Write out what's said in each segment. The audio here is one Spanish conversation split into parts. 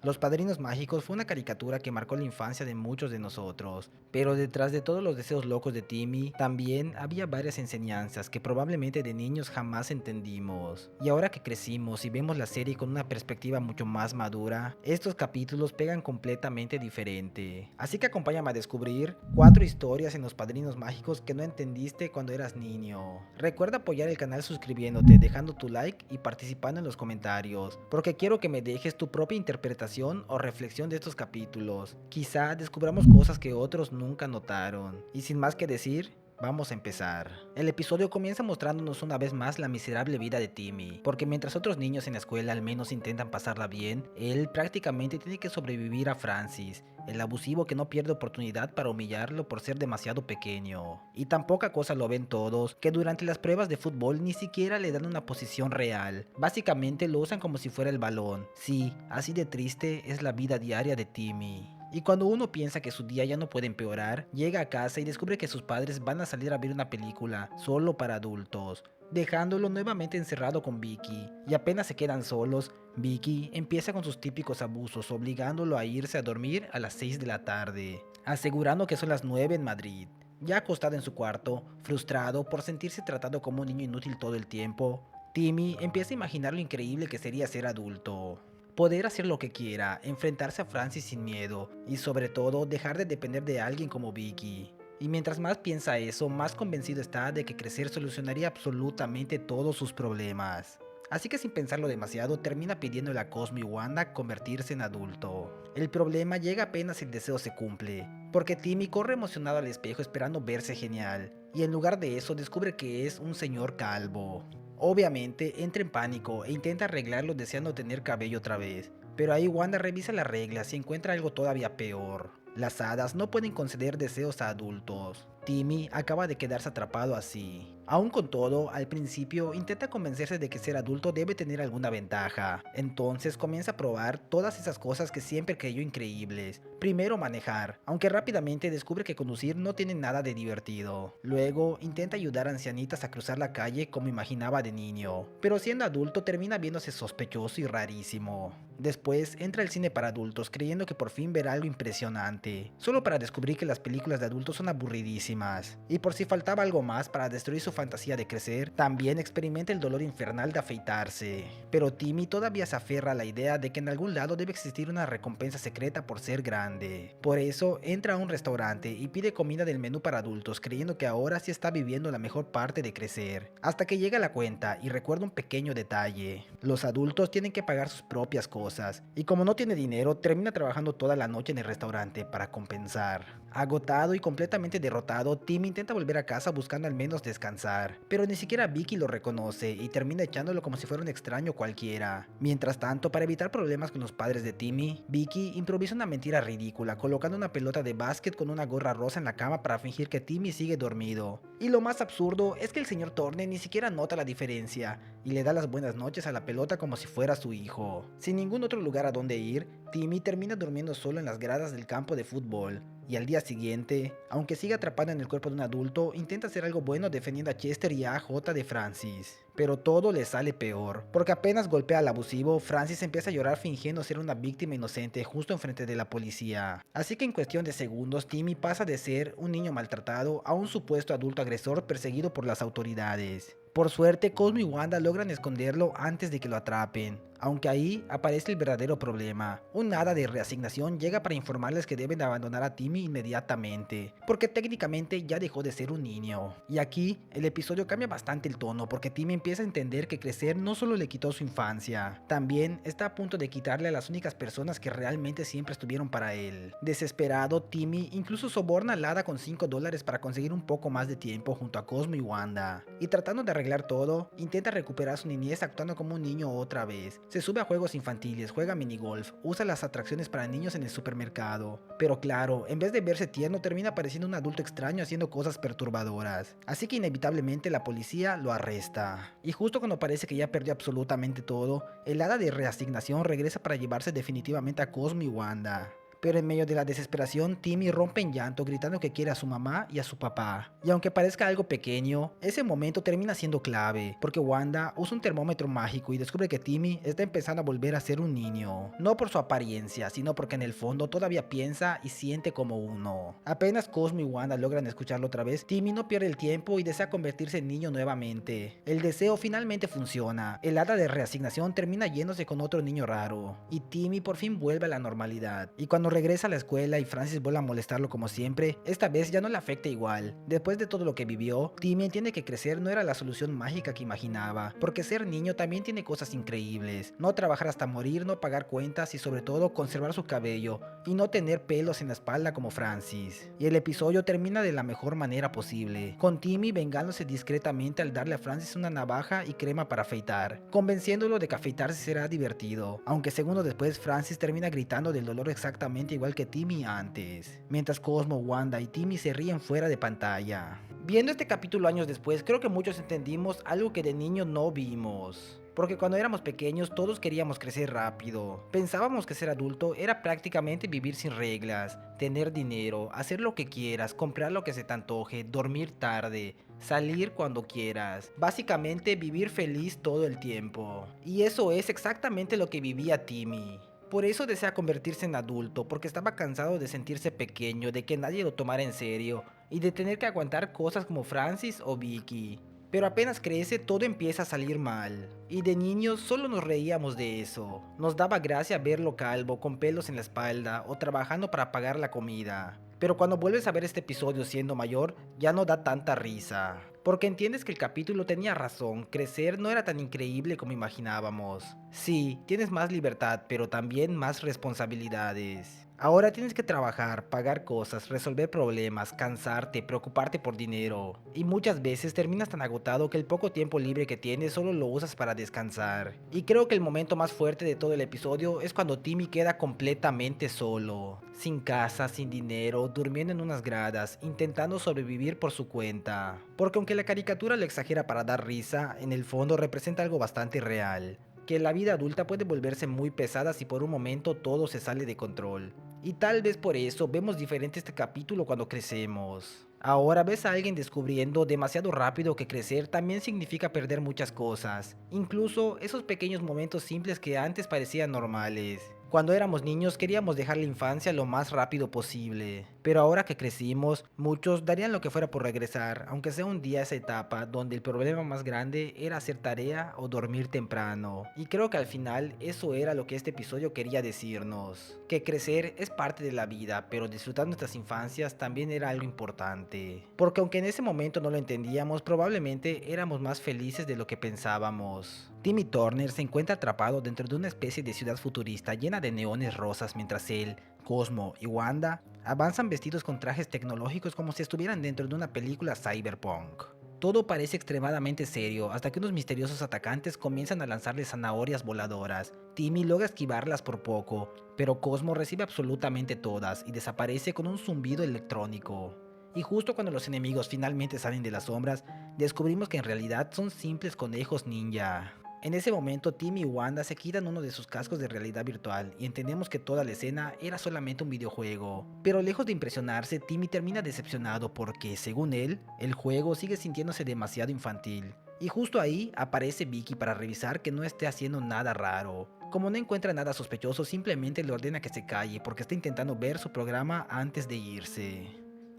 Los Padrinos Mágicos fue una caricatura que marcó la infancia de muchos de nosotros, pero detrás de todos los deseos locos de Timmy, también había varias enseñanzas que probablemente de niños jamás entendimos. Y ahora que crecimos y vemos la serie con una perspectiva mucho más madura, estos capítulos pegan completamente diferente. Así que acompáñame a descubrir 4 historias en Los Padrinos Mágicos que no entendiste cuando eras niño. Recuerda apoyar el canal suscribiéndote, dejando tu like y participando en los comentarios, porque quiero que me dejes tu propia interpretación o reflexión de estos capítulos. Quizá descubramos cosas que otros nunca notaron. Y sin más que decir, vamos a empezar. El episodio comienza mostrándonos una vez más la miserable vida de Timmy, porque mientras otros niños en la escuela al menos intentan pasarla bien, él prácticamente tiene que sobrevivir a Francis, el abusivo que no pierde oportunidad para humillarlo por ser demasiado pequeño. Y tan poca cosa lo ven todos, que durante las pruebas de fútbol ni siquiera le dan una posición real. Básicamente lo usan como si fuera el balón. Sí, así de triste es la vida diaria de Timmy. Y cuando uno piensa que su día ya no puede empeorar, llega a casa y descubre que sus padres van a salir a ver una película solo para adultos, dejándolo nuevamente encerrado con Vicky. Y apenas se quedan solos, Vicky empieza con sus típicos abusos, obligándolo a irse a dormir a las 6 de la tarde, asegurando que son las 9 en Madrid. Ya acostado en su cuarto, frustrado por sentirse tratado como un niño inútil todo el tiempo, Timmy empieza a imaginar lo increíble que sería ser adulto. Poder hacer lo que quiera, enfrentarse a Francis sin miedo y sobre todo dejar de depender de alguien como Vicky. Y mientras más piensa eso, más convencido está de que crecer solucionaría absolutamente todos sus problemas. Así que sin pensarlo demasiado, termina pidiéndole a Cosmo y Wanda convertirse en adulto. El problema llega apenas el deseo se cumple, porque Timmy corre emocionado al espejo esperando verse genial, y en lugar de eso descubre que es un señor calvo. Obviamente entra en pánico e intenta arreglarlo deseando tener cabello otra vez, pero ahí Wanda revisa las reglas y encuentra algo todavía peor. Las hadas no pueden conceder deseos a adultos. Timmy acaba de quedarse atrapado así. Aún con todo, al principio intenta convencerse de que ser adulto debe tener alguna ventaja. Entonces comienza a probar todas esas cosas que siempre creyó increíbles. Primero manejar, aunque rápidamente descubre que conducir no tiene nada de divertido. Luego intenta ayudar a ancianitas a cruzar la calle como imaginaba de niño, pero siendo adulto termina viéndose sospechoso y rarísimo. Después entra al cine para adultos creyendo que por fin verá algo impresionante, solo para descubrir que las películas de adultos son aburridísimas. Y por si faltaba algo más para destruir su fantasía de crecer, también experimenta el dolor infernal de afeitarse. Pero Timmy todavía se aferra a la idea de que en algún lado debe existir una recompensa secreta por ser grande. Por eso entra a un restaurante y pide comida del menú para adultos creyendo que ahora sí está viviendo la mejor parte de crecer. Hasta que llega la cuenta y recuerda un pequeño detalle. Los adultos tienen que pagar sus propias cosas y como no tiene dinero termina trabajando toda la noche en el restaurante para compensar. Agotado y completamente derrotado, Timmy intenta volver a casa buscando al menos descansar, pero ni siquiera Vicky lo reconoce y termina echándolo como si fuera un extraño cualquiera. Mientras tanto, para evitar problemas con los padres de Timmy, Vicky improvisa una mentira ridícula colocando una pelota de básquet con una gorra rosa en la cama para fingir que Timmy sigue dormido. Y lo más absurdo es que el señor Thorne ni siquiera nota la diferencia y le da las buenas noches a la pelota como si fuera su hijo. Sin ningún otro lugar a donde ir, Timmy termina durmiendo solo en las gradas del campo de fútbol. Y al día siguiente, aunque siga atrapado en el cuerpo de un adulto, intenta hacer algo bueno defendiendo a Chester y a AJ de Francis. Pero todo le sale peor, porque apenas golpea al abusivo, Francis empieza a llorar fingiendo ser una víctima inocente justo enfrente de la policía. Así que en cuestión de segundos, Timmy pasa de ser un niño maltratado a un supuesto adulto agresor perseguido por las autoridades. Por suerte, Cosmo y Wanda logran esconderlo antes de que lo atrapen, aunque ahí aparece el verdadero problema. Un hada de reasignación llega para informarles que deben abandonar a Timmy inmediatamente, porque técnicamente ya dejó de ser un niño. Y aquí, el episodio cambia bastante el tono, porque Timmy empieza a entender que crecer no solo le quitó su infancia, también está a punto de quitarle a las únicas personas que realmente siempre estuvieron para él. Desesperado, Timmy incluso soborna al hada con $5 para conseguir un poco más de tiempo junto a Cosmo y Wanda. Y tratando de arreglar todo, intenta recuperar su niñez actuando como un niño otra vez. Se sube a juegos infantiles, juega minigolf, usa las atracciones para niños en el supermercado. Pero claro, en vez de verse tierno termina pareciendo un adulto extraño haciendo cosas perturbadoras. Así que inevitablemente la policía lo arresta. Y justo cuando parece que ya perdió absolutamente todo, el hada de reasignación regresa para llevarse definitivamente a Cosmo y Wanda. Pero en medio de la desesperación, Timmy rompe en llanto gritando que quiere a su mamá y a su papá. Y aunque parezca algo pequeño, ese momento termina siendo clave, porque Wanda usa un termómetro mágico y descubre que Timmy está empezando a volver a ser un niño. No por su apariencia, sino porque en el fondo todavía piensa y siente como uno. Apenas Cosmo y Wanda logran escucharlo otra vez, Timmy no pierde el tiempo y desea convertirse en niño nuevamente. El deseo finalmente funciona, el hada de reasignación termina yéndose con otro niño raro, y Timmy por fin vuelve a la normalidad. Y cuando regresa a la escuela y Francis vuelve a molestarlo como siempre, esta vez ya no le afecta igual. Después de todo lo que vivió, Timmy entiende que crecer no era la solución mágica que imaginaba, porque ser niño también tiene cosas increíbles. No trabajar hasta morir, no pagar cuentas y sobre todo conservar su cabello y no tener pelos en la espalda como Francis. Y el episodio termina de la mejor manera posible, con Timmy vengándose discretamente al darle a Francis una navaja y crema para afeitar, convenciéndolo de que afeitarse será divertido, aunque segundos después Francis termina gritando del dolor exactamente igual que Timmy antes, mientras Cosmo, Wanda y Timmy se ríen fuera de pantalla. Viendo este capítulo años después, creo que muchos entendimos algo que de niño no vimos. Porque cuando éramos pequeños todos queríamos crecer rápido. Pensábamos que ser adulto era prácticamente vivir sin reglas, tener dinero, hacer lo que quieras, comprar lo que se te antoje, dormir tarde, salir cuando quieras. Básicamente vivir feliz todo el tiempo. Y eso es exactamente lo que vivía Timmy. Por eso desea convertirse en adulto, porque estaba cansado de sentirse pequeño, de que nadie lo tomara en serio, y de tener que aguantar cosas como Francis o Vicky. Pero apenas crece todo empieza a salir mal. Y de niños solo nos reíamos de eso. Nos daba gracia verlo calvo, con pelos en la espalda o trabajando para pagar la comida. Pero cuando vuelves a ver este episodio siendo mayor, ya no da tanta risa. Porque entiendes que el capítulo tenía razón, crecer no era tan increíble como imaginábamos. Sí, tienes más libertad, pero también más responsabilidades. Ahora tienes que trabajar, pagar cosas, resolver problemas, cansarte, preocuparte por dinero. Y muchas veces terminas tan agotado que el poco tiempo libre que tienes solo lo usas para descansar. Y creo que el momento más fuerte de todo el episodio es cuando Timmy queda completamente solo. Sin casa, sin dinero, durmiendo en unas gradas, intentando sobrevivir por su cuenta. Porque aunque la caricatura lo exagera para dar risa, en el fondo representa algo bastante real. Que la vida adulta puede volverse muy pesada si por un momento todo se sale de control. Y tal vez por eso vemos diferente este capítulo cuando crecemos. Ahora ves a alguien descubriendo demasiado rápido que crecer también significa perder muchas cosas, incluso esos pequeños momentos simples que antes parecían normales. Cuando éramos niños queríamos dejar la infancia lo más rápido posible, pero ahora que crecimos, muchos darían lo que fuera por regresar, aunque sea un día a esa etapa donde el problema más grande era hacer tarea o dormir temprano. Y creo que al final eso era lo que este episodio quería decirnos, que crecer es parte de la vida, pero disfrutar nuestras infancias también era algo importante. Porque aunque en ese momento no lo entendíamos, probablemente éramos más felices de lo que pensábamos. Timmy Turner se encuentra atrapado dentro de una especie de ciudad futurista llena de neones rosas mientras él, Cosmo y Wanda avanzan vestidos con trajes tecnológicos como si estuvieran dentro de una película cyberpunk. Todo parece extremadamente serio hasta que unos misteriosos atacantes comienzan a lanzarle zanahorias voladoras. Timmy logra esquivarlas por poco, pero Cosmo recibe absolutamente todas y desaparece con un zumbido electrónico. Y justo cuando los enemigos finalmente salen de las sombras, descubrimos que en realidad son simples conejos ninja. En ese momento Timmy y Wanda se quitan uno de sus cascos de realidad virtual y entendemos que toda la escena era solamente un videojuego. Pero lejos de impresionarse, Timmy termina decepcionado porque, según él, el juego sigue sintiéndose demasiado infantil. Y justo ahí aparece Vicky para revisar que no esté haciendo nada raro. Como no encuentra nada sospechoso, simplemente le ordena que se calle porque está intentando ver su programa antes de irse.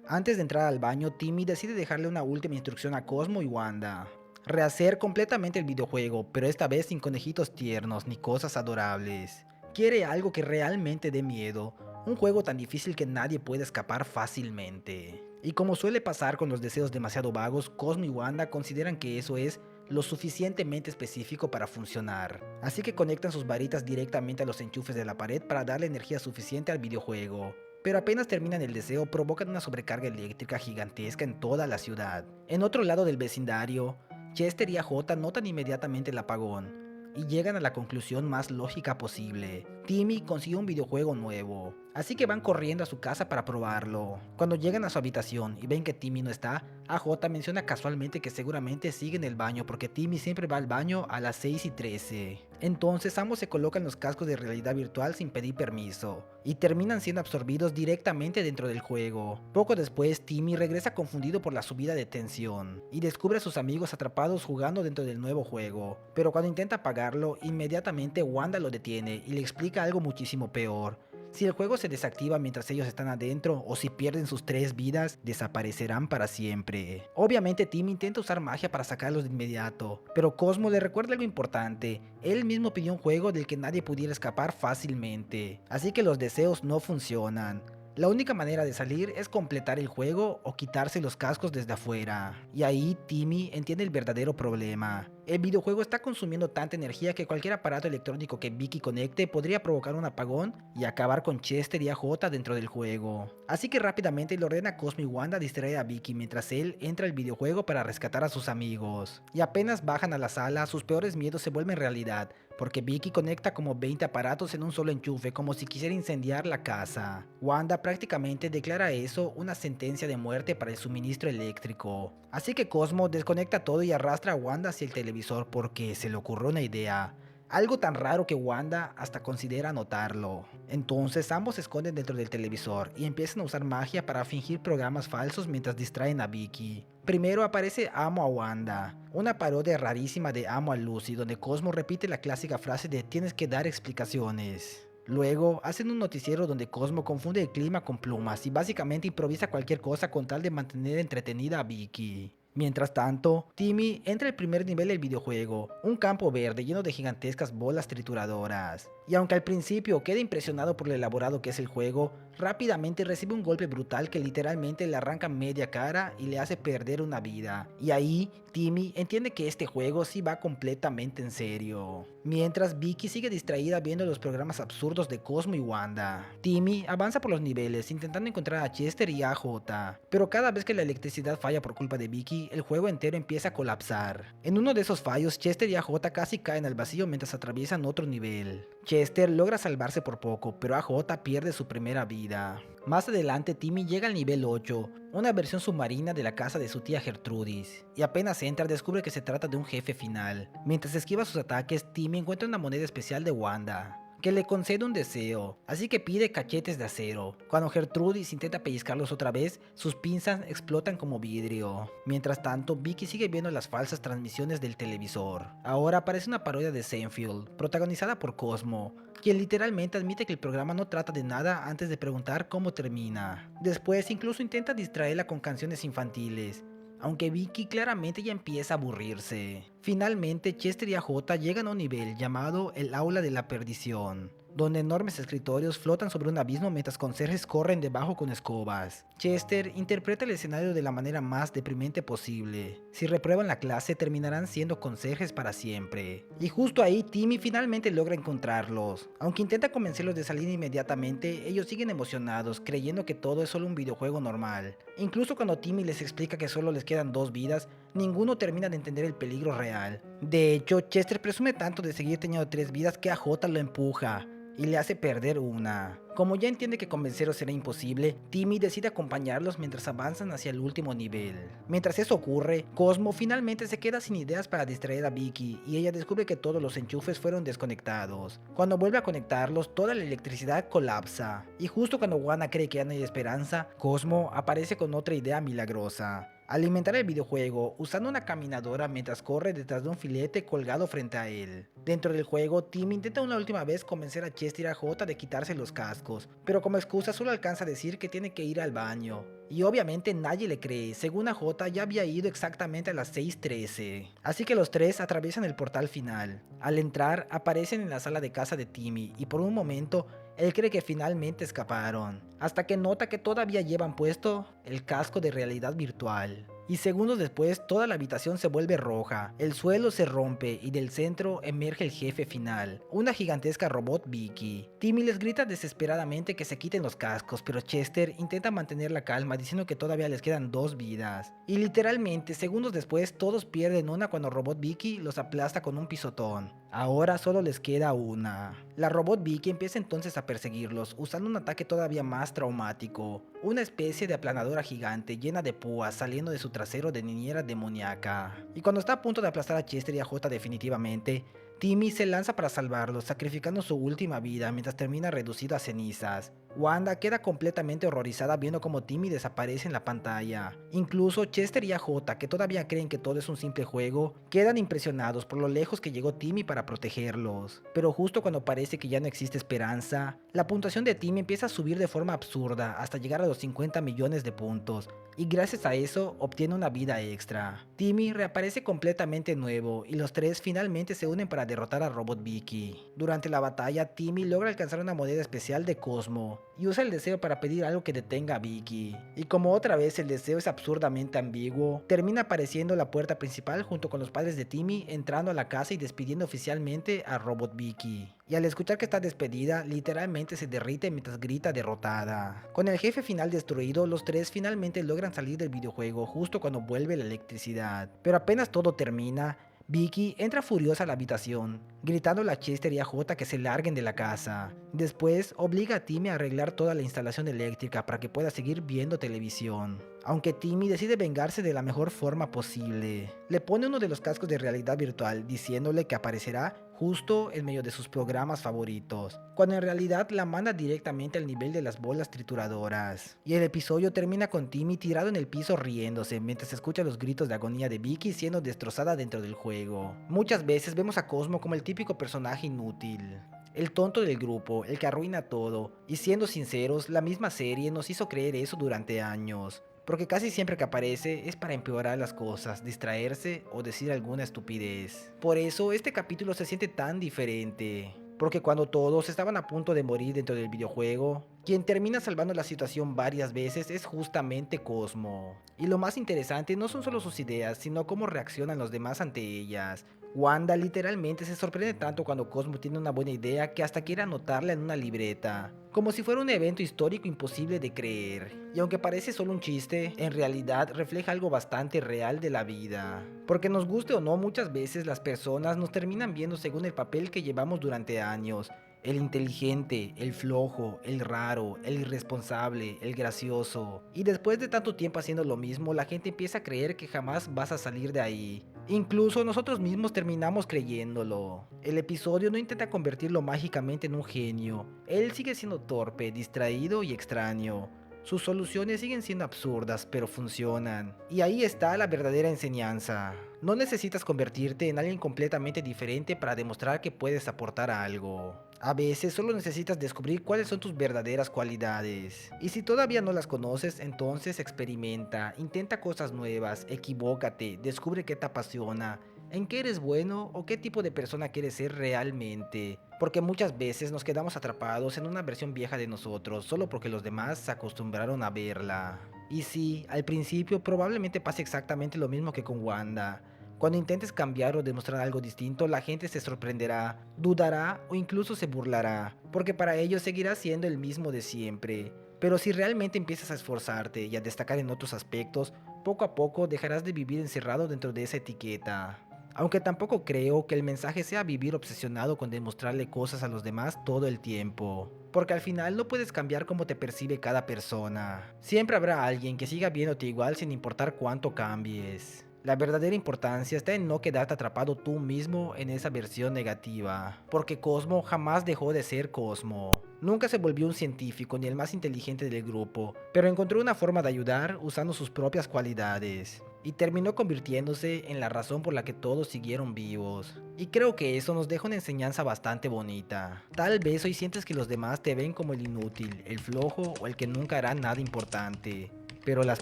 Antes de entrar al baño, Timmy decide dejarle una última instrucción a Cosmo y Wanda. Rehacer completamente el videojuego, pero esta vez sin conejitos tiernos ni cosas adorables. Quiere algo que realmente dé miedo, un juego tan difícil que nadie puede escapar fácilmente. Y como suele pasar con los deseos demasiado vagos, Cosmo y Wanda consideran que eso es lo suficientemente específico para funcionar. Así que conectan sus varitas directamente a los enchufes de la pared para darle energía suficiente al videojuego. Pero apenas terminan el deseo, provocan una sobrecarga eléctrica gigantesca en toda la ciudad. En otro lado del vecindario, Chester y AJ notan inmediatamente el apagón y llegan a la conclusión más lógica posible. Timmy consiguió un videojuego nuevo, así que van corriendo a su casa para probarlo. Cuando llegan a su habitación y ven que Timmy no está, AJ menciona casualmente que seguramente sigue en el baño porque Timmy siempre va al baño a las 6:13. Entonces ambos se colocan los cascos de realidad virtual sin pedir permiso, y terminan siendo absorbidos directamente dentro del juego. Poco después, Timmy regresa confundido por la subida de tensión, y descubre a sus amigos atrapados jugando dentro del nuevo juego. Pero cuando intenta apagarlo, inmediatamente Wanda lo detiene y le explica algo muchísimo peor. Si el juego se desactiva mientras ellos están adentro o si pierden sus 3 vidas, desaparecerán para siempre. Obviamente Tim intenta usar magia para sacarlos de inmediato, pero Cosmo le recuerda algo importante. Él mismo pidió un juego del que nadie pudiera escapar fácilmente, así que los deseos no funcionan. La única manera de salir es completar el juego o quitarse los cascos desde afuera. Y ahí Timmy entiende el verdadero problema. El videojuego está consumiendo tanta energía que cualquier aparato electrónico que Vicky conecte podría provocar un apagón y acabar con Chester y AJ dentro del juego. Así que rápidamente le ordena a Cosmo y Wanda distraer a Vicky mientras él entra al videojuego para rescatar a sus amigos. Y apenas bajan a la sala, sus peores miedos se vuelven realidad, porque Vicky conecta como 20 aparatos en un solo enchufe como si quisiera incendiar la casa. Wanda prácticamente declara eso una sentencia de muerte para el suministro eléctrico. Así que Cosmo desconecta todo y arrastra a Wanda hacia el televisor porque se le ocurrió una idea. Algo tan raro que Wanda hasta considera notarlo. Entonces ambos se esconden dentro del televisor y empiezan a usar magia para fingir programas falsos mientras distraen a Vicky. Primero aparece Amo a Wanda, una parodia rarísima de Amo a Lucy donde Cosmo repite la clásica frase de tienes que dar explicaciones. Luego hacen un noticiero donde Cosmo confunde el clima con plumas y básicamente improvisa cualquier cosa con tal de mantener entretenida a Vicky. Mientras tanto, Timmy entra al primer nivel del videojuego, un campo verde lleno de gigantescas bolas trituradoras. Y aunque al principio queda impresionado por lo elaborado que es el juego, rápidamente recibe un golpe brutal que literalmente le arranca media cara y le hace perder una vida. Y ahí, Timmy entiende que este juego sí va completamente en serio. Mientras Vicky sigue distraída viendo los programas absurdos de Cosmo y Wanda. Timmy avanza por los niveles intentando encontrar a Chester y a AJ, pero cada vez que la electricidad falla por culpa de Vicky, el juego entero empieza a colapsar. En uno de esos fallos, Chester y AJ casi caen al vacío mientras atraviesan otro nivel. Chester logra salvarse por poco, pero AJ pierde su primera vida. Más adelante, Timmy llega al nivel 8, una versión submarina de la casa de su tía Gertrudis, y apenas entra descubre que se trata de un jefe final. Mientras esquiva sus ataques, Timmy encuentra una moneda especial de Wanda, que le concede un deseo, así que pide cachetes de acero. Cuando Gertrudis intenta pellizcarlos otra vez, sus pinzas explotan como vidrio. Mientras tanto, Vicky sigue viendo las falsas transmisiones del televisor. Ahora aparece una parodia de Seinfeld, protagonizada por Cosmo, quien literalmente admite que el programa no trata de nada antes de preguntar cómo termina. Después incluso intenta distraerla con canciones infantiles, aunque Vicky claramente ya empieza a aburrirse. Finalmente, Chester y AJ llegan a un nivel llamado el Aula de la Perdición, donde enormes escritorios flotan sobre un abismo mientras conserjes corren debajo con escobas. Chester interpreta el escenario de la manera más deprimente posible. Si reprueban la clase, terminarán siendo conserjes para siempre. Y justo ahí, Timmy finalmente logra encontrarlos. Aunque intenta convencerlos de salir inmediatamente, ellos siguen emocionados, creyendo que todo es solo un videojuego normal. Incluso cuando Timmy les explica que solo les quedan 2 vidas, ninguno termina de entender el peligro real. De hecho, Chester presume tanto de seguir teniendo 3 vidas que AJ lo empuja y le hace perder una. Como ya entiende que convencerlos será imposible, Timmy decide acompañarlos mientras avanzan hacia el último nivel. Mientras eso ocurre, Cosmo finalmente se queda sin ideas para distraer a Vicky y ella descubre que todos los enchufes fueron desconectados. Cuando vuelve a conectarlos, toda la electricidad colapsa. Y justo cuando Wanda cree que ya no hay esperanza, Cosmo aparece con otra idea milagrosa: alimentar el videojuego usando una caminadora mientras corre detrás de un filete colgado frente a él. Dentro del juego, Tim intenta una última vez convencer a Chester y a J de quitarse los cascos, pero como excusa solo alcanza a decir que tiene que ir al baño. Y obviamente nadie le cree, según AJ ya había ido exactamente a las 6:13. Así que los tres atraviesan el portal final. Al entrar, aparecen en la sala de casa de Timmy y por un momento él cree que finalmente escaparon, hasta que nota que todavía llevan puesto el casco de realidad virtual. Y segundos después toda la habitación se vuelve roja, el suelo se rompe y del centro emerge el jefe final, una gigantesca robot Vicky. Timmy les grita desesperadamente que se quiten los cascos, pero Chester intenta mantener la calma diciendo que todavía les quedan 2 vidas. Y literalmente segundos después todos pierden una cuando Robot Vicky los aplasta con un pisotón. Ahora solo les queda una. La robot Vicky empieza entonces a perseguirlos, usando un ataque todavía más traumático, una especie de aplanadora gigante llena de púas saliendo de su trasero de niñera demoníaca. Y cuando está a punto de aplastar a Chester y a J definitivamente, Timmy se lanza para salvarlo, sacrificando su última vida mientras termina reducido a cenizas. Wanda queda completamente horrorizada viendo cómo Timmy desaparece en la pantalla. Incluso Chester y AJ, que todavía creen que todo es un simple juego, quedan impresionados por lo lejos que llegó Timmy para protegerlos. Pero justo cuando parece que ya no existe esperanza, la puntuación de Timmy empieza a subir de forma absurda hasta llegar a los 50 millones de puntos, y gracias a eso obtiene una vida extra. Timmy reaparece completamente nuevo y los tres finalmente se unen para derrotar a Robot Vicky. Durante la batalla, Timmy logra alcanzar una moneda especial de Cosmo y usa el deseo para pedir algo que detenga a Vicky. Y como otra vez el deseo es absurdamente ambiguo, termina apareciendo la puerta principal junto con los padres de Timmy entrando a la casa y despidiendo oficialmente a Robot Vicky. Y al escuchar que está despedida, literalmente se derrite mientras grita derrotada. Con el jefe final destruido, los tres finalmente logran salir del videojuego justo cuando vuelve la electricidad. Pero apenas todo termina, Vicky entra furiosa a la habitación, gritándole a Chester y a Jota que se larguen de la casa. Después, obliga a Timmy a arreglar toda la instalación eléctrica para que pueda seguir viendo televisión. Aunque Timmy decide vengarse de la mejor forma posible. Le pone uno de los cascos de realidad virtual diciéndole que aparecerá justo en medio de sus programas favoritos, cuando en realidad la manda directamente al nivel de las bolas trituradoras. Y el episodio termina con Timmy tirado en el piso riéndose mientras escucha los gritos de agonía de Vicky siendo destrozada dentro del juego. Muchas veces vemos a Cosmo como el típico personaje inútil, el tonto del grupo, el que arruina todo, y siendo sinceros, la misma serie nos hizo creer eso durante años. Porque casi siempre que aparece es para empeorar las cosas, distraerse o decir alguna estupidez. Por eso este capítulo se siente tan diferente. Porque cuando todos estaban a punto de morir dentro del videojuego, quien termina salvando la situación varias veces es justamente Cosmo. Y lo más interesante no son solo sus ideas, sino cómo reaccionan los demás ante ellas. Wanda literalmente se sorprende tanto cuando Cosmo tiene una buena idea que hasta quiere anotarla en una libreta, como si fuera un evento histórico imposible de creer. Y aunque parece solo un chiste, en realidad refleja algo bastante real de la vida. Porque nos guste o no, muchas veces las personas nos terminan viendo según el papel que llevamos durante años. El inteligente, el flojo, el raro, el irresponsable, el gracioso. Y después de tanto tiempo haciendo lo mismo, la gente empieza a creer que jamás vas a salir de ahí. Incluso nosotros mismos terminamos creyéndolo. El episodio no intenta convertirlo mágicamente en un genio. Él sigue siendo torpe, distraído y extraño. Sus soluciones siguen siendo absurdas, pero funcionan. Y ahí está la verdadera enseñanza. No necesitas convertirte en alguien completamente diferente para demostrar que puedes aportar algo. A veces solo necesitas descubrir cuáles son tus verdaderas cualidades. Y si todavía no las conoces, entonces experimenta, intenta cosas nuevas, equivócate, descubre qué te apasiona, en qué eres bueno o qué tipo de persona quieres ser realmente. Porque muchas veces nos quedamos atrapados en una versión vieja de nosotros solo porque los demás se acostumbraron a verla. Y sí, al principio probablemente pase exactamente lo mismo que con Wanda. Cuando intentes cambiar o demostrar algo distinto, la gente se sorprenderá, dudará o incluso se burlará, porque para ellos seguirá siendo el mismo de siempre. Pero si realmente empiezas a esforzarte y a destacar en otros aspectos, poco a poco dejarás de vivir encerrado dentro de esa etiqueta. Aunque tampoco creo que el mensaje sea vivir obsesionado con demostrarle cosas a los demás todo el tiempo. Porque al final no puedes cambiar cómo te percibe cada persona. Siempre habrá alguien que siga viéndote igual sin importar cuánto cambies. La verdadera importancia está en no quedarte atrapado tú mismo en esa versión negativa, porque Cosmo jamás dejó de ser Cosmo. Nunca se volvió un científico ni el más inteligente del grupo, pero encontró una forma de ayudar usando sus propias cualidades, y terminó convirtiéndose en la razón por la que todos siguieron vivos. Y creo que eso nos deja una enseñanza bastante bonita. Tal vez hoy sientes que los demás te ven como el inútil, el flojo o el que nunca hará nada importante. Pero las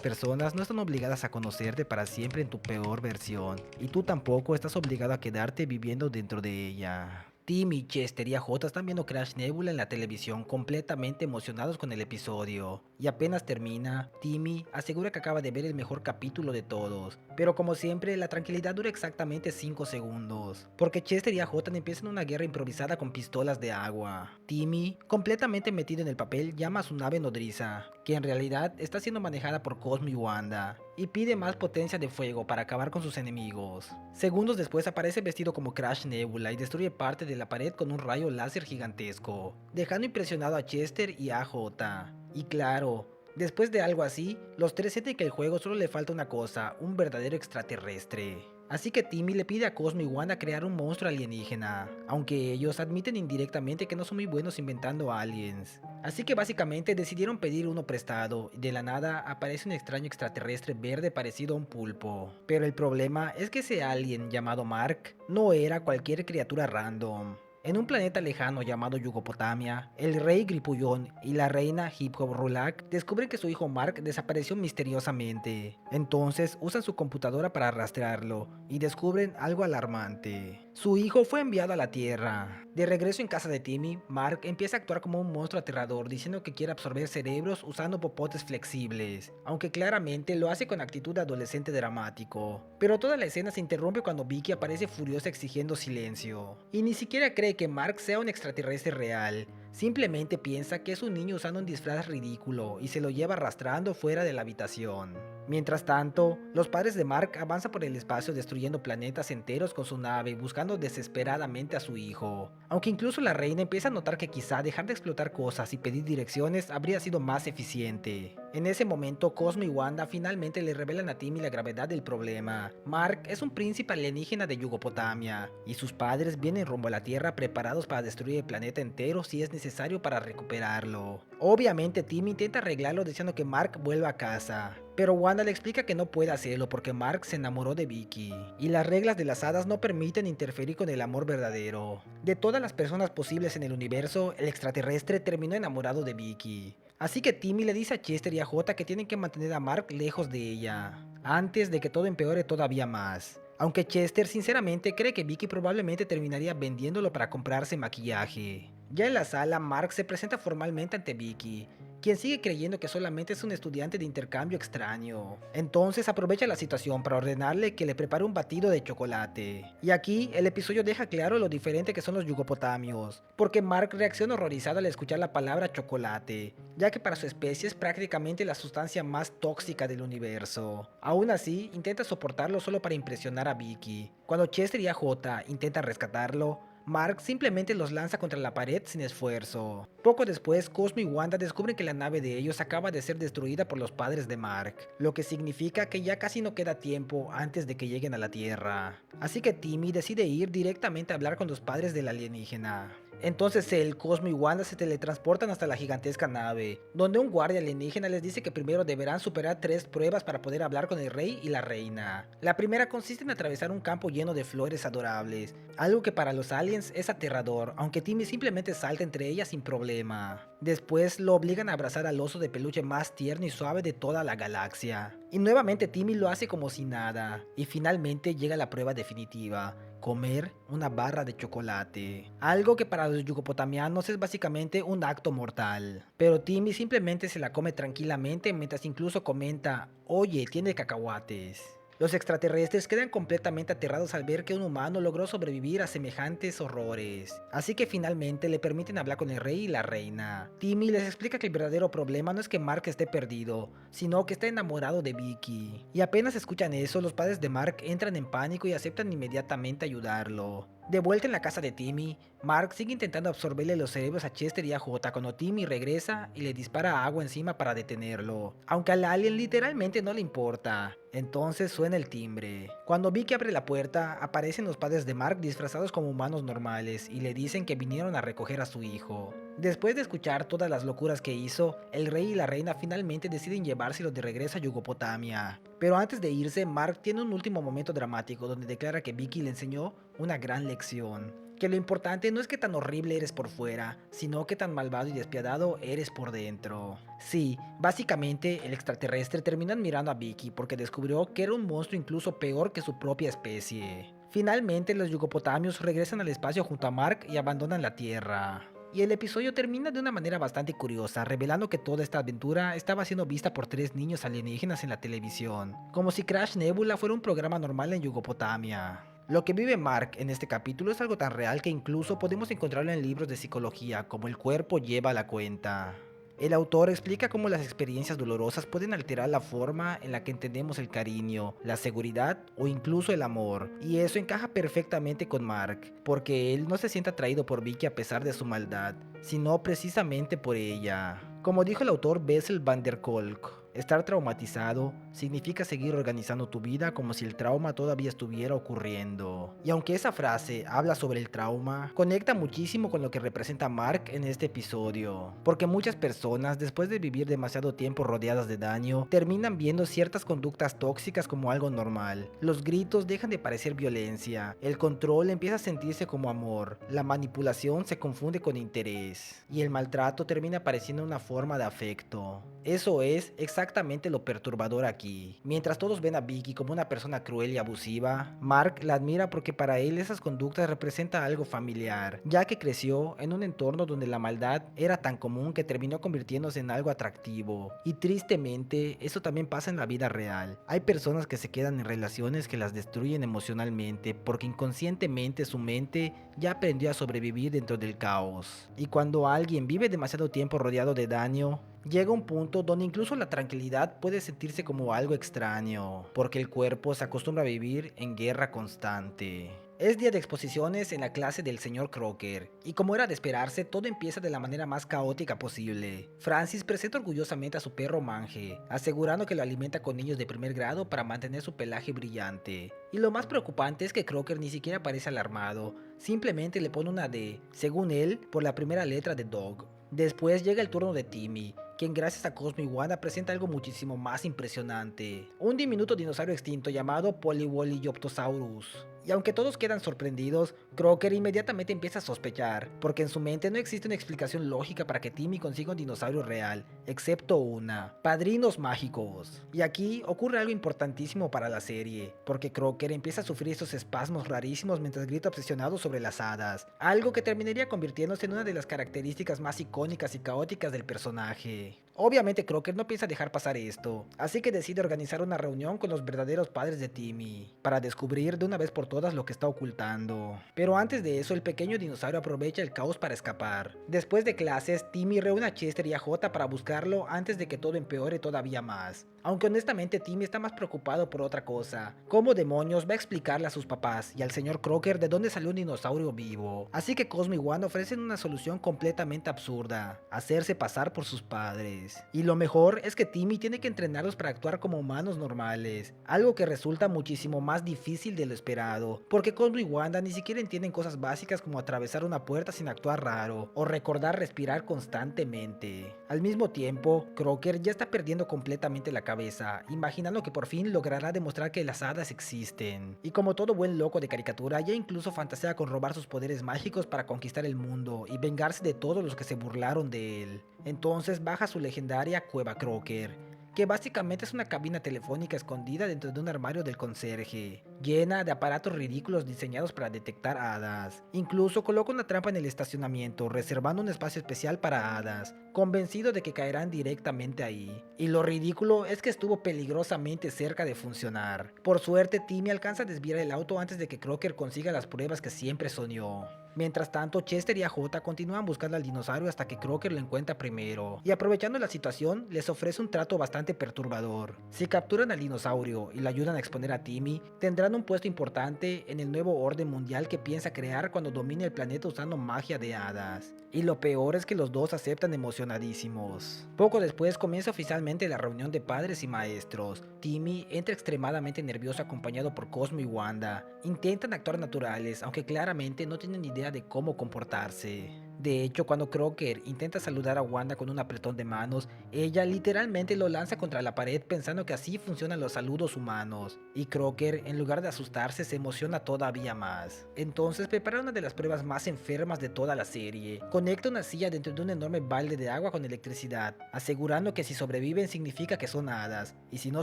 personas no están obligadas a conocerte para siempre en tu peor versión, y tú tampoco estás obligado a quedarte viviendo dentro de ella. Timmy, Chester y AJ están viendo Crash Nebula en la televisión completamente emocionados con el episodio. Y apenas termina, Timmy asegura que acaba de ver el mejor capítulo de todos. Pero como siempre, la tranquilidad dura exactamente 5 segundos. Porque Chester y AJ empiezan una guerra improvisada con pistolas de agua. Timmy, completamente metido en el papel, llama a su nave nodriza, que en realidad está siendo manejada por Cosmo y Wanda, y pide más potencia de fuego para acabar con sus enemigos. Segundos después aparece vestido como Crash Nebula y destruye parte de la pared con un rayo láser gigantesco, dejando impresionado a Chester y a AJ. Y claro, después de algo así, los tres sienten que el juego solo le falta una cosa, un verdadero extraterrestre. Así que Timmy le pide a Cosmo y Wanda crear un monstruo alienígena, aunque ellos admiten indirectamente que no son muy buenos inventando aliens. Así que básicamente decidieron pedir uno prestado, y de la nada aparece un extraño extraterrestre verde parecido a un pulpo. Pero el problema es que ese alien llamado Mark no era cualquier criatura random. En un planeta lejano llamado Yugopotamia, el rey Gripuyón y la reina Hip-Hop-Rulak descubren que su hijo Mark desapareció misteriosamente. Entonces usan su computadora para rastrearlo y descubren algo alarmante. Su hijo fue enviado a la Tierra. De regreso en casa de Timmy, Mark empieza a actuar como un monstruo aterrador diciendo que quiere absorber cerebros usando popotes flexibles, aunque claramente lo hace con actitud de adolescente dramático. Pero toda la escena se interrumpe cuando Vicky aparece furiosa exigiendo silencio. Y ni siquiera cree que Mark sea un extraterrestre real, simplemente piensa que es un niño usando un disfraz ridículo y se lo lleva arrastrando fuera de la habitación. Mientras tanto, los padres de Mark avanzan por el espacio destruyendo planetas enteros con su nave buscando desesperadamente a su hijo. Aunque incluso la reina empieza a notar que quizá dejar de explotar cosas y pedir direcciones habría sido más eficiente. En ese momento, Cosmo y Wanda finalmente le revelan a Timmy la gravedad del problema. Mark es un príncipe alienígena de Yugopotamia, y sus padres vienen rumbo a la Tierra preparados para destruir el planeta entero si es necesario para recuperarlo. Obviamente Timmy intenta arreglarlo diciendo que Mark vuelva a casa, pero Wanda le explica que no puede hacerlo porque Mark se enamoró de Vicky, y las reglas de las hadas no permiten interferir con el amor verdadero. De todas las personas posibles en el universo, el extraterrestre terminó enamorado de Vicky. Así que Timmy le dice a Chester y a Jota que tienen que mantener a Mark lejos de ella, antes de que todo empeore todavía más. Aunque Chester sinceramente cree que Vicky probablemente terminaría vendiéndolo para comprarse maquillaje. Ya en la sala, Mark se presenta formalmente ante Vicky, quien sigue creyendo que solamente es un estudiante de intercambio extraño. Entonces aprovecha la situación para ordenarle que le prepare un batido de chocolate. Y aquí el episodio deja claro lo diferente que son los yugopotamios, porque Mark reacciona horrorizado al escuchar la palabra chocolate, ya que para su especie es prácticamente la sustancia más tóxica del universo. Aún así, intenta soportarlo solo para impresionar a Vicky. Cuando Chester y AJ intentan rescatarlo, Mark simplemente los lanza contra la pared sin esfuerzo. Poco después, Cosmo y Wanda descubren que la nave de ellos acaba de ser destruida por los padres de Mark, lo que significa que ya casi no queda tiempo antes de que lleguen a la Tierra. Así que Timmy decide ir directamente a hablar con los padres del alienígena. Entonces él, Cosmo y Wanda se teletransportan hasta la gigantesca nave, donde un guardia alienígena les dice que primero deberán superar 3 pruebas para poder hablar con el rey y la reina. La primera consiste en atravesar un campo lleno de flores adorables, algo que para los aliens es aterrador, aunque Timmy simplemente salta entre ellas sin problema. Después lo obligan a abrazar al oso de peluche más tierno y suave de toda la galaxia. Y nuevamente Timmy lo hace como si nada. Y finalmente llega la prueba definitiva: comer una barra de chocolate. Algo que para los yugopotamianos es básicamente un acto mortal. Pero Timmy simplemente se la come tranquilamente mientras incluso comenta: oye, tiene cacahuates. Los extraterrestres quedan completamente aterrados al ver que un humano logró sobrevivir a semejantes horrores. Así que finalmente le permiten hablar con el rey y la reina. Timmy les explica que el verdadero problema no es que Mark esté perdido, sino que está enamorado de Vicky. Y apenas escuchan eso, los padres de Mark entran en pánico y aceptan inmediatamente ayudarlo. De vuelta en la casa de Timmy, Mark sigue intentando absorberle los cerebros a Chester y a Jota cuando Timmy regresa y le dispara agua encima para detenerlo, aunque al alien literalmente no le importa. Entonces suena el timbre. Cuando Vicky abre la puerta, aparecen los padres de Mark disfrazados como humanos normales y le dicen que vinieron a recoger a su hijo. Después de escuchar todas las locuras que hizo, el rey y la reina finalmente deciden llevárselo de regreso a Yugopotamia. Pero antes de irse, Mark tiene un último momento dramático donde declara que Vicky le enseñó una gran lección. Que lo importante no es qué tan horrible eres por fuera, sino qué tan malvado y despiadado eres por dentro. Sí, básicamente el extraterrestre terminó admirando a Vicky porque descubrió que era un monstruo incluso peor que su propia especie. Finalmente los yugopotamios regresan al espacio junto a Mark y abandonan la Tierra. Y el episodio termina de una manera bastante curiosa, revelando que toda esta aventura estaba siendo vista por 3 niños alienígenas en la televisión, como si Crash Nebula fuera un programa normal en Yugopotamia. Lo que vive Mark en este capítulo es algo tan real que incluso podemos encontrarlo en libros de psicología como El cuerpo lleva la cuenta. El autor explica cómo las experiencias dolorosas pueden alterar la forma en la que entendemos el cariño, la seguridad o incluso el amor, y eso encaja perfectamente con Mark, porque él no se siente atraído por Vicky a pesar de su maldad, sino precisamente por ella. Como dijo el autor Bessel van der Kolk, Estar traumatizado significa seguir organizando tu vida como si el trauma todavía estuviera ocurriendo. Y aunque esa frase habla sobre el trauma, conecta muchísimo con lo que representa Mark en este episodio. Porque muchas personas, después de vivir demasiado tiempo rodeadas de daño, terminan viendo ciertas conductas tóxicas como algo normal. Los gritos dejan de parecer violencia, el control empieza a sentirse como amor, la manipulación se confunde con interés, y el maltrato termina pareciendo una forma de afecto. Eso es exactamente lo perturbador aquí. Mientras todos ven a Vicky como una persona cruel y abusiva, Mark la admira porque para él esas conductas representan algo familiar, ya que creció en un entorno donde la maldad era tan común que terminó convirtiéndose en algo atractivo. Y tristemente, eso también pasa en la vida real. Hay personas que se quedan en relaciones que las destruyen emocionalmente porque inconscientemente su mente ya aprendió a sobrevivir dentro del caos. Y cuando alguien vive demasiado tiempo rodeado de daño, llega un punto donde incluso la tranquilidad puede sentirse como algo extraño, porque el cuerpo se acostumbra a vivir en guerra constante. Es día de exposiciones en la clase del señor Crocker, y como era de esperarse, todo empieza de la manera más caótica posible. Francis presenta orgullosamente a su perro Mange, asegurando que lo alimenta con niños de primer grado para mantener su pelaje brillante. Y lo más preocupante es que Crocker ni siquiera parece alarmado, simplemente le pone una D, según él, por la primera letra de Dog. Después llega el turno de Timmy, quien gracias a Cosmo y Wanda presenta algo muchísimo más impresionante. Un diminuto dinosaurio extinto llamado Polywolyoptosaurus. Y aunque todos quedan sorprendidos, Crocker inmediatamente empieza a sospechar, porque en su mente no existe una explicación lógica para que Timmy consiga un dinosaurio real, excepto una: padrinos mágicos. Y aquí ocurre algo importantísimo para la serie, porque Crocker empieza a sufrir estos espasmos rarísimos mientras grita obsesionado sobre las hadas, algo que terminaría convirtiéndose en una de las características más icónicas y caóticas del personaje. Obviamente Crocker no piensa dejar pasar esto, así que decide organizar una reunión con los verdaderos padres de Timmy, para descubrir de una vez por todas lo que está ocultando. Pero antes de eso, el pequeño dinosaurio aprovecha el caos para escapar. Después de clases, Timmy reúne a Chester y a Jota para buscarlo antes de que todo empeore todavía más. Aunque honestamente Timmy está más preocupado por otra cosa: ¿cómo demonios va a explicarle a sus papás y al señor Crocker de dónde salió un dinosaurio vivo? Así que Cosmo y Wanda ofrecen una solución completamente absurda: hacerse pasar por sus padres. Y lo mejor es que Timmy tiene que entrenarlos para actuar como humanos normales, algo que resulta muchísimo más difícil de lo esperado, porque Cosmo y Wanda ni siquiera entienden cosas básicas como atravesar una puerta sin actuar raro, o recordar respirar constantemente. Al mismo tiempo, Crocker ya está perdiendo completamente la cabeza, imaginando que por fin logrará demostrar que las hadas existen. Y como todo buen loco de caricatura, ya incluso fantasea con robar sus poderes mágicos para conquistar el mundo y vengarse de todos los que se burlaron de él. Entonces baja su legendaria Cueva Crocker, que básicamente es una cabina telefónica escondida dentro de un armario del conserje, llena de aparatos ridículos diseñados para detectar hadas. Incluso coloca una trampa en el estacionamiento, reservando un espacio especial para hadas, convencido de que caerán directamente ahí. Y lo ridículo es que estuvo peligrosamente cerca de funcionar. Por suerte, Timmy alcanza a desviar el auto antes de que Crocker consiga las pruebas que siempre soñó. Mientras tanto, Chester y AJ continúan buscando al dinosaurio hasta que Crocker lo encuentra primero, y aprovechando la situación, les ofrece un trato bastante perturbador. Si capturan al dinosaurio y lo ayudan a exponer a Timmy, tendrán un puesto importante en el nuevo orden mundial que piensa crear cuando domine el planeta usando magia de hadas. Y lo peor es que los dos aceptan emocionadísimos. Poco después comienza oficialmente la reunión de padres y maestros. Timmy entra extremadamente nervioso acompañado por Cosmo y Wanda. Intentan actuar naturales, aunque claramente no tienen idea de cómo comportarse. De hecho, cuando Crocker intenta saludar a Wanda con un apretón de manos, ella literalmente lo lanza contra la pared pensando que así funcionan los saludos humanos. Y Crocker, en lugar de asustarse, se emociona todavía más. Entonces prepara una de las pruebas más enfermas de toda la serie. Conecta una silla dentro de un enorme balde de agua con electricidad, asegurando que si sobreviven significa que son hadas, y si no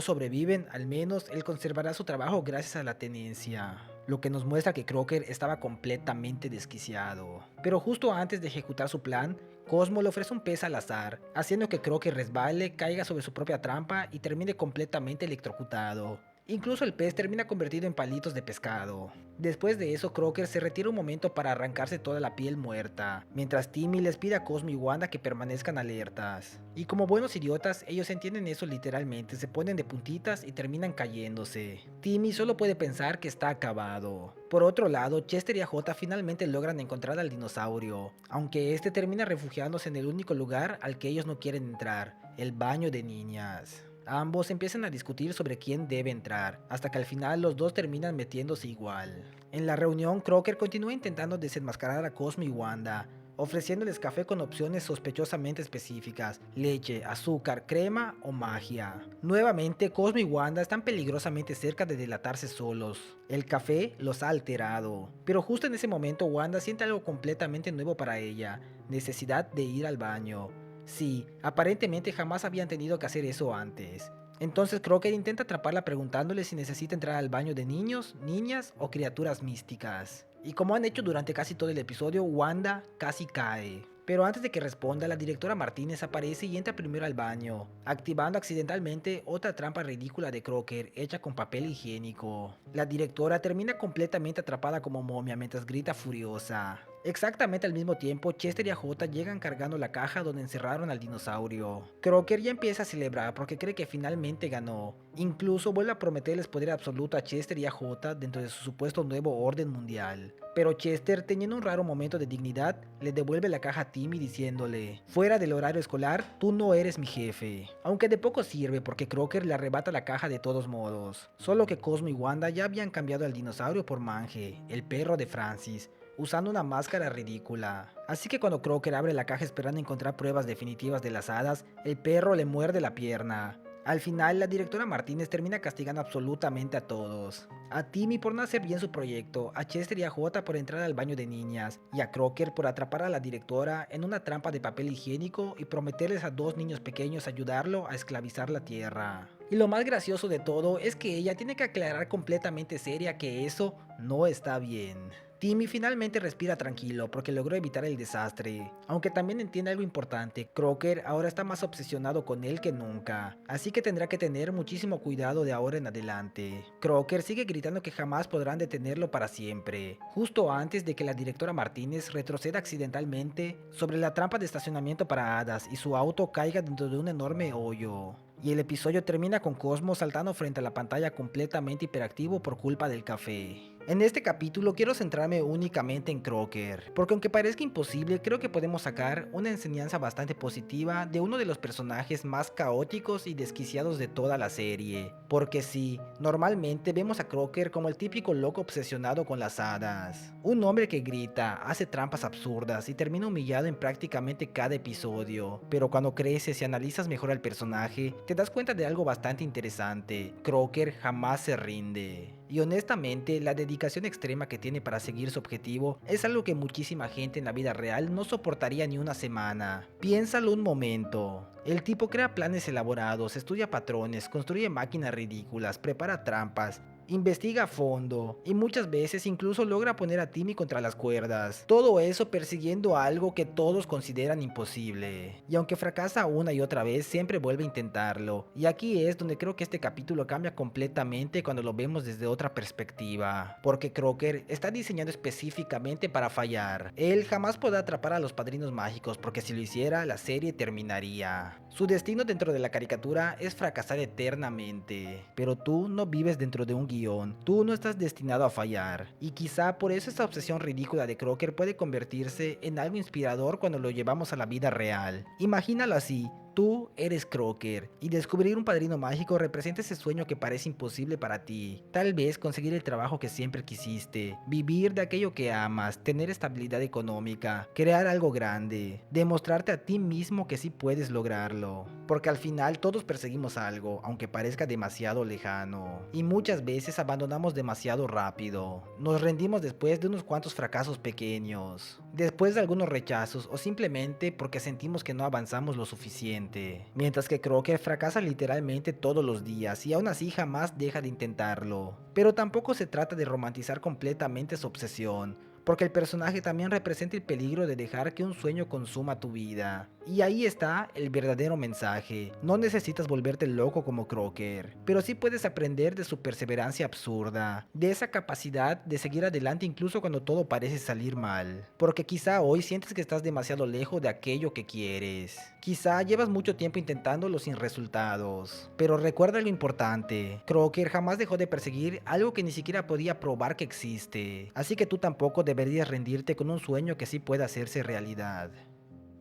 sobreviven, al menos él conservará su trabajo gracias a la tenencia. Lo que nos muestra que Crocker estaba completamente desquiciado. Pero justo antes de ejecutar su plan, Cosmo le ofrece un pez al azar, haciendo que Crocker resbale, caiga sobre su propia trampa y termine completamente electrocutado. Incluso el pez termina convertido en palitos de pescado. Después de eso, Crocker se retira un momento para arrancarse toda la piel muerta, mientras Timmy les pide a Cosmo y Wanda que permanezcan alertas. Y como buenos idiotas, ellos entienden eso literalmente, se ponen de puntitas y terminan cayéndose. Timmy solo puede pensar que está acabado. Por otro lado, Chester y AJ finalmente logran encontrar al dinosaurio, aunque este termina refugiándose en el único lugar al que ellos no quieren entrar: el baño de niñas. Ambos empiezan a discutir sobre quién debe entrar, hasta que al final los dos terminan metiéndose igual. En la reunión, Crocker continúa intentando desenmascarar a Cosmo y Wanda, ofreciéndoles café con opciones sospechosamente específicas: leche, azúcar, crema o magia. Nuevamente, Cosmo y Wanda están peligrosamente cerca de delatarse solos. El café los ha alterado. Pero justo en ese momento Wanda siente algo completamente nuevo para ella: necesidad de ir al baño. Sí, aparentemente jamás habían tenido que hacer eso antes. Entonces Crocker intenta atraparla preguntándole si necesita entrar al baño de niños, niñas o criaturas místicas. Y como han hecho durante casi todo el episodio, Wanda casi cae. Pero antes de que responda, la directora Martínez aparece y entra primero al baño, activando accidentalmente otra trampa ridícula de Crocker hecha con papel higiénico. La directora termina completamente atrapada como momia mientras grita furiosa. Exactamente al mismo tiempo, Chester y AJ llegan cargando la caja donde encerraron al dinosaurio. Crocker ya empieza a celebrar porque cree que finalmente ganó. Incluso vuelve a prometerles poder absoluto a Chester y AJ dentro de su supuesto nuevo orden mundial. Pero Chester, teniendo un raro momento de dignidad, le devuelve la caja a Timmy diciéndole: fuera del horario escolar, tú no eres mi jefe. Aunque de poco sirve porque Crocker le arrebata la caja de todos modos. Solo que Cosmo y Wanda ya habían cambiado al dinosaurio por Mange, el perro de Francis, usando una máscara ridícula. Así que cuando Crocker abre la caja esperando encontrar pruebas definitivas de las hadas, el perro le muerde la pierna. Al final, la directora Martínez termina castigando absolutamente a todos. A Timmy por no hacer bien su proyecto, a Chester y a Jota por entrar al baño de niñas, y a Crocker por atrapar a la directora en una trampa de papel higiénico y prometerles a dos niños pequeños ayudarlo a esclavizar la tierra. Y lo más gracioso de todo es que ella tiene que aclarar completamente seria que eso no está bien. Timmy finalmente respira tranquilo porque logró evitar el desastre, aunque también entiende algo importante: Crocker ahora está más obsesionado con él que nunca, así que tendrá que tener muchísimo cuidado de ahora en adelante. Crocker sigue gritando que jamás podrán detenerlo para siempre, justo antes de que la directora Martínez retroceda accidentalmente sobre la trampa de estacionamiento para hadas y su auto caiga dentro de un enorme hoyo. Y el episodio termina con Cosmo saltando frente a la pantalla completamente hiperactivo por culpa del café. En este capítulo quiero centrarme únicamente en Crocker, porque aunque parezca imposible, creo que podemos sacar una enseñanza bastante positiva de uno de los personajes más caóticos y desquiciados de toda la serie. Porque sí, normalmente vemos a Crocker como el típico loco obsesionado con las hadas. Un hombre que grita, hace trampas absurdas y termina humillado en prácticamente cada episodio. Pero cuando creces y analizas mejor al personaje, te das cuenta de algo bastante interesante: Crocker jamás se rinde. Y honestamente, la dedicación extrema que tiene para seguir su objetivo es algo que muchísima gente en la vida real no soportaría ni una semana. Piénsalo un momento. El tipo crea planes elaborados, estudia patrones, construye máquinas ridículas, prepara trampas, investiga a fondo y muchas veces incluso logra poner a Timmy contra las cuerdas. Todo eso persiguiendo algo que todos consideran imposible. Y aunque fracasa una y otra vez, siempre vuelve a intentarlo. Y aquí es donde creo que este capítulo cambia completamente cuando lo vemos desde otra perspectiva. Porque Crocker está diseñado específicamente para fallar. Él jamás podrá atrapar a los padrinos mágicos porque si lo hiciera, la serie terminaría. Su destino dentro de la caricatura es fracasar eternamente. Pero tú no vives dentro de un guión, tú no estás destinado a fallar. Y quizá por eso esta obsesión ridícula de Crocker puede convertirse en algo inspirador cuando lo llevamos a la vida real. Imagínalo así: tú eres Crocker, y descubrir un padrino mágico representa ese sueño que parece imposible para ti. Tal vez conseguir el trabajo que siempre quisiste, vivir de aquello que amas, tener estabilidad económica, crear algo grande, demostrarte a ti mismo que sí puedes lograrlo. Porque al final todos perseguimos algo, aunque parezca demasiado lejano. Y muchas veces abandonamos demasiado rápido. Nos rendimos después de unos cuantos fracasos pequeños, después de algunos rechazos o simplemente porque sentimos que no avanzamos lo suficiente. Mientras que Crocker fracasa literalmente todos los días y aún así jamás deja de intentarlo. Pero tampoco se trata de romantizar completamente su obsesión, porque el personaje también representa el peligro de dejar que un sueño consuma tu vida. Y ahí está el verdadero mensaje: no necesitas volverte loco como Crocker, pero sí puedes aprender de su perseverancia absurda, de esa capacidad de seguir adelante incluso cuando todo parece salir mal. Porque quizá hoy sientes que estás demasiado lejos de aquello que quieres. Quizá llevas mucho tiempo intentándolo sin resultados. Pero recuerda lo importante: Crocker jamás dejó de perseguir algo que ni siquiera podía probar que existe. Así que tú tampoco deberías rendirte con un sueño que sí pueda hacerse realidad.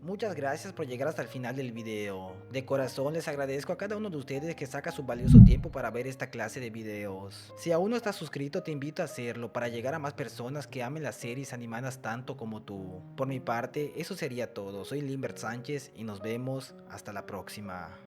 Muchas gracias por llegar hasta el final del video. De corazón les agradezco a cada uno de ustedes que saca su valioso tiempo para ver esta clase de videos. Si aún no estás suscrito te invito a hacerlo para llegar a más personas que amen las series animadas tanto como tú. Por mi parte, eso sería todo. Soy Limbert Sánchez y nos vemos hasta la próxima.